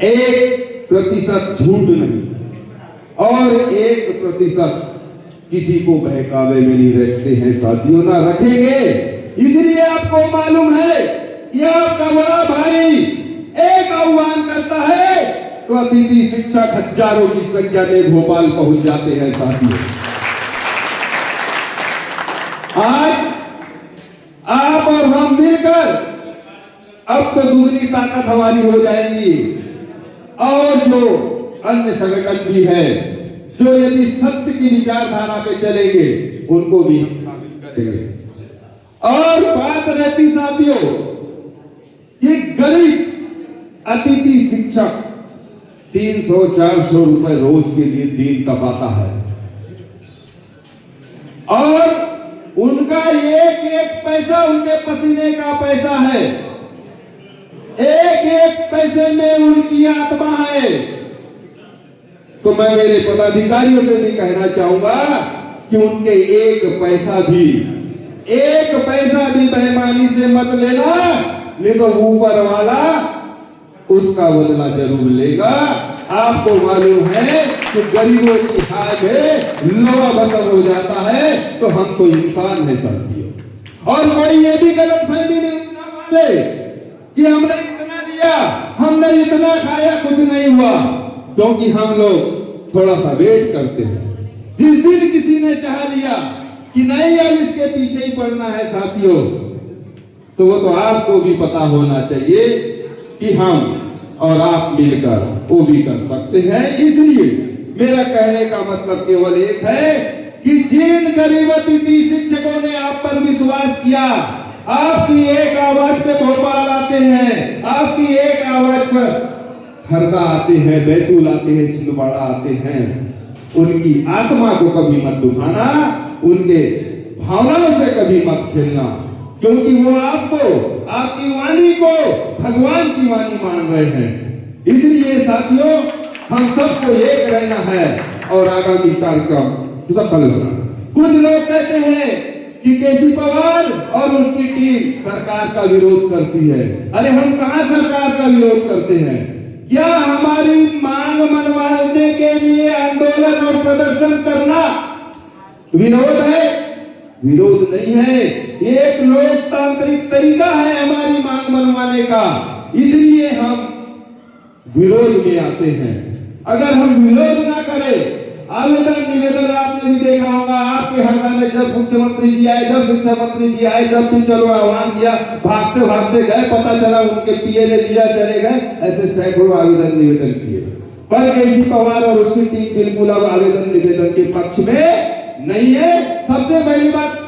1% झूठ नहीं और 1% किसी को बहकावे में नहीं रखते हैं साथियों, ना रखेंगे। इसलिए आपको मालूम है कि आपका बड़ा भाई एक आह्वान करता है तो अतिथि शिक्षक हजारों की संख्या में भोपाल पहुंच जाते हैं साथियों। आज आप और हम मिलकर अब तो दुगनी ताकत हमारी हो जाएगी और जो अन्य संगठन भी है जो यदि सत्य की विचारधारा पे चलेंगे उनको भी हम शामिल करेंगे। और बात रहती साथियों कि गरीब अतिथि शिक्षक 300-400 रुपए रोज के लिए दिन कमाता है और उनका एक एक पैसा उनके पसीने का पैसा है, एक एक पैसे में उनकी आत्मा है। तो मैं मेरे पदाधिकारियों से भी कहना चाहूंगा कि उनके एक पैसा भी बेईमानी से मत लेना, नहीं तो ऊपर वाला उसका बदला जरूर लेगा। आपको मालूम है कि गरीबों की हाय में लोहा बदल हो जाता है तो हम तो इंसान है साथियों। और कोई ये भी गलतफहमी में ना माने कि हमने इतना दिया, हमने इतना खाया, कुछ नहीं हुआ, क्योंकि हम लोग थोड़ा सा वेट करते हैं। जिस दिन किसी ने चाह लिया कि नहीं अब इसके पीछे ही पड़ना है साथियों, तो वो तो आपको भी पता होना चाहिए कि हम और आप मिलकर वो भी कर सकते हैं। इसलिए मेरा कहने का मतलब केवल एक है कि जिन गरीब अतिथि शिक्षकों ने आप पर विश्वास किया, आपकी एक आवाज पे भोपाल आते हैं, आपकी एक आवाज पर हरदा आते हैं, बैतूल आते हैं, छिंदवाड़ा आते हैं, उनकी आत्मा को कभी मत दुखाना, उनके भावनाओं से कभी मत खेलना, क्योंकि वो आपको, आपकी वाणी को भगवान की वाणी मान रहे हैं। इसलिए साथियों हम सबको एक रहना है और आगामी कार्यक्रम सफल होना। कुछ लोग कहते हैं कि केसी पवार और उसकी टीम सरकार का विरोध करती है। अरे हम कहां सरकार का विरोध करते हैं? क्या हमारी मांग मनवाने के लिए आंदोलन और प्रदर्शन करना विरोध है? विरोध नहीं है, एक लोकतांत्रिक तरीका है हमारी मांग मनवाने का, इसलिए हम विरोध में आते हैं। अगर हम विरोध ना करें, आवेदन निवेदन आपने भी देखा होगा, आपके हरदा में जब मुख्यमंत्री जी आए, जब शिक्षा मंत्री जी आए, जब भी चलो आह्वान किया, भागते भागते गए, पता चला उनके पीए ने लिया, चले गए, ऐसे सैकड़ों आवेदन निवेदन किए। पर केसी पवार और उसकी टीम बिल्कुल अब आवेदन निवेदन के पक्ष में नहीं है। सबसे पहली बात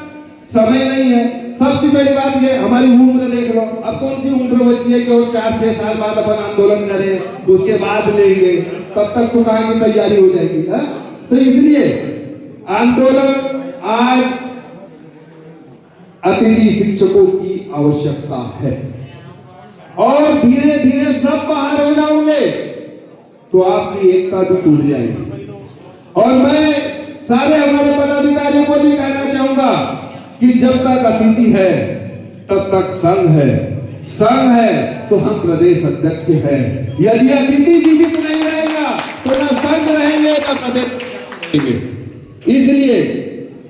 समय नहीं है, सबसे पहली बात ये हमारी उम्र देख लो, अब कौन सी उम्र बची है कि और 4-6 साल बाद अपन आंदोलन करें, उसके बाद लेंगे, तब तक तो कहां की तैयारी हो जाएगी है? तो इसलिए आंदोलन आज अतिथि शिक्षकों की आवश्यकता है और धीरे धीरे सब बाहर हो जाओगे तो आपकी एकता भी टूट जाएगी। और मैं सारे हमारे पदाधिकारियों को भी कहना चाहूंगा कि जब तक अतिथि है तब तक संघ है, संघ है तो हम प्रदेश अध्यक्ष हैं। यदि अतिथि जीवित नहीं रहेगा तो ना संघ रहेंगे ना प्रदेश। इसलिए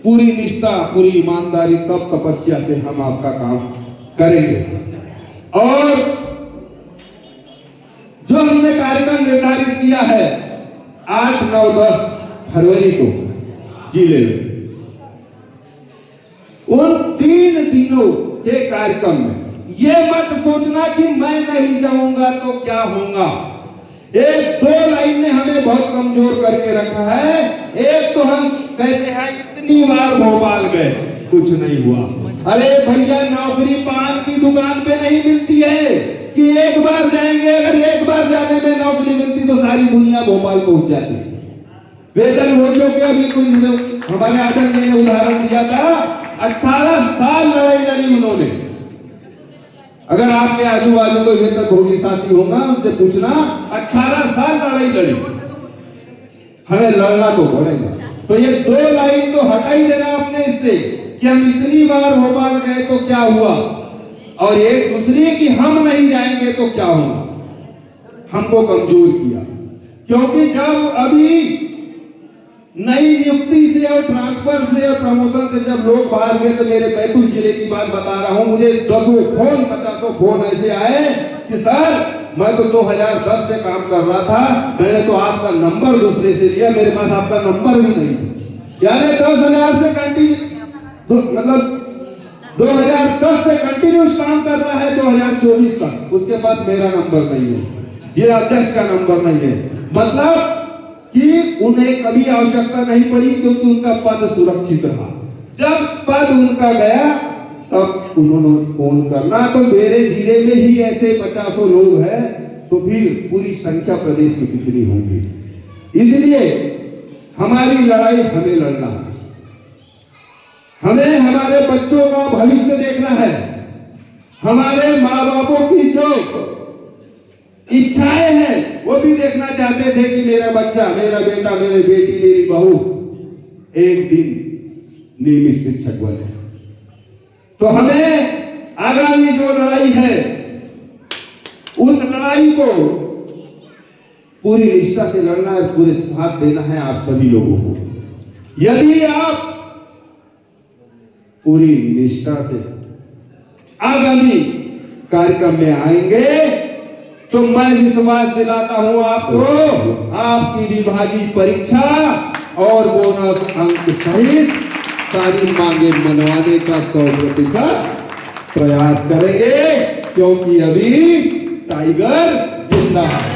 पूरी निष्ठा, पूरी ईमानदारी, तब तपस्या से हम आपका काम करेंगे। और जो हमने कार्यक्रम निर्धारित किया है 8, 9, 10 फरवरी को जिले में, उन 3 दिनों के कार्यक्रम में ये मत सोचना कि मैं नहीं जाऊंगा तो क्या होगा। एक 2 लाइन ने हमें बहुत कमजोर करके रखा है। एक तो हम कहते हैं इतनी बार भोपाल गए कुछ नहीं हुआ। अरे भैया नौकरी पान की दुकान पे नहीं मिलती है कि एक बार जाएंगे, अगर एक बार जाने में नौकरी मिलती तो सारी दुनिया भोपाल पहुंच जाती। वेतन भोगियों के अभी कुछ हमारे आदरणीय ने उदाहरण दिया था, 18 साल लड़ाई लड़ी उन्होंने। अगर आपके आजू बाजू कोई वेतन भोगी साथी होगा उनसे पूछना, 18 साल लड़ाई लड़ी। हमें लड़ना तो पड़ेगा। तो ये 2 लाइन तो हटा ही देना आपने इससे कि हम इतनी बार भोपाल गए तो क्या हुआ, और एक दूसरे की हम नहीं जाएंगे तो क्या होगा। हमको कमजोर किया, क्योंकि जब अभी नई नियुक्ति से और ट्रांसफर से और प्रमोशन से जब लोग बाहर गए, तो मेरे बैतूल जिले की बात बता रहा हूं, मुझे 10 फोन 50 फोन ऐसे आए कि सर मैं तो 2010 से काम कर रहा था, मैंने तो आपका नंबर दूसरे से लिया, मेरे पास आपका नंबर भी नहीं था। यानी 10,000 से कंटिन्यू, मतलब 2010 से कंटिन्यूस काम कर रहा है 2024 तक, उसके पास मेरा नंबर नहीं है, जिलाध्यक्ष का नंबर नहीं है। मतलब कि उन्हें कभी आवश्यकता नहीं पड़ी, क्योंकि उनका पद सुरक्षित रहा। जब पद उनका गया तब उन्होंने फोन करना, तो मेरे जिले में ही ऐसे 50 लोग हैं, तो फिर पूरी संख्या प्रदेश में कितनी होंगी। इसलिए हमारी लड़ाई हमें लड़ना है, हमें हमारे बच्चों का भविष्य देखना है, हमारे माँ बापों की जो इच्छाएं हैं वो भी देखना चाहते थे कि मेरा बच्चा, मेरा बेटा, मेरी बेटी, मेरी बहू एक दिन नियमित शिक्षक बने। तो हमें आगामी जो लड़ाई है उस लड़ाई को पूरी निष्ठा से लड़ना है, पूरे साथ देना है आप सभी लोगों को। यदि आप पूरी निष्ठा से आगामी कार्यक्रम में आएंगे तो मैं विश्वास दिलाता हूं आपको, आपकी विभागीय परीक्षा और बोनस अंक सहित सारी मांगे मनवाने का 100% प्रयास करेंगे, क्योंकि अभी टाइगर जिंदा है।